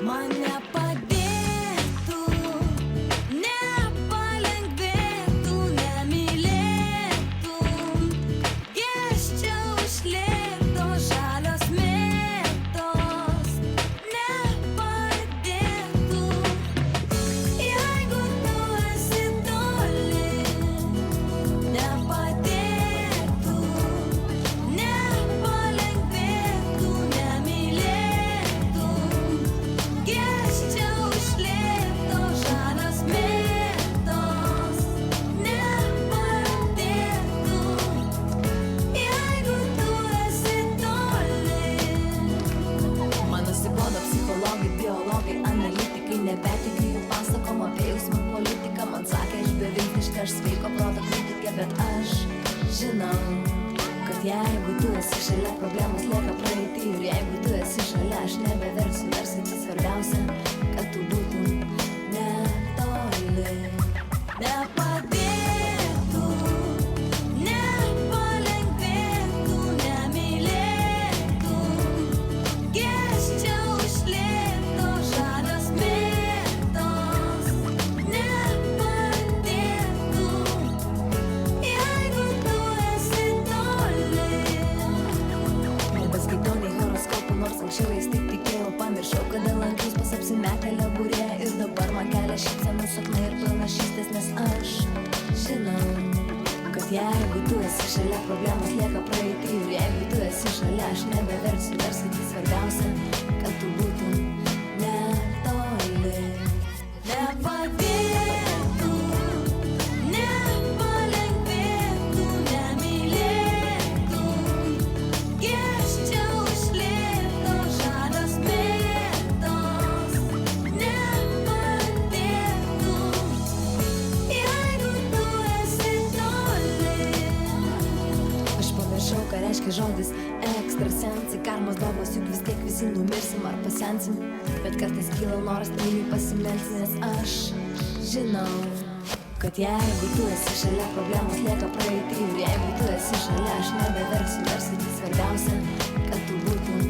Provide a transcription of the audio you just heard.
man nepadėtų, nepalengvėtų, nemylėtum, gesčiau iš lėto žalios mėtos, nepadėtų, jeigu tu esi toli, nepadėtų, nepalengvėtų, nemylėtum, gesčiau iš lėto žalios mėtos, nepadėtų, jeigu tu esi toli. Man nusibodo psichologai, biologai, analitikai, nebetikiu jų pasakom apie jausmų politiką. Man sakė, aš beviltiška, aš sveiko proto kritikė, bet aš žinau, kad jeigu tu esi šalia, problemos lieka praeity. Ir jeigu tu esi šalia, aš nebeversiu versyti. Svarbiausia, kad tu būtum netoli. Nepadėtų, nepalengvėtų, nemylėtum, gesčiau iš lėto žalios mėtos, nepadėtų, jeigu tu esi toli. Nebeskaitau nei horoskopų, nors anksčiau jais tik tikėjau. Pamiršau, kada lankiaus pas apsimetėlę būrėją. Ir dabar man kelia šypsenų sapnai ir pranašystės, nes aš žinau, kad jeigu tu esi šalia, problemos lieka praeity. Ir jeigu tu esi šalia, aš nebeversiu versyti. Svarbiausia, kad tu būtum netoli. Nepadėtų, nepalengvėtų, nemylėtum, gesčiau iš lėto žalios mėtos, nepadėtų, jeigu tu esi toli. Aš pamiršau, ką reiškia žodis ekstrasensai. Karmos dovos, juk vis tiek visi numirsim ar pasensim. Bet kartais kyla noras tyliai pasimelsti, nes aš žinau, kad jeigu tu esi šalia, problemos lieka praeity. Ir jeigu tu esi šalia, aš nebeversiu versyti. Svarbiausia, kad tu būtum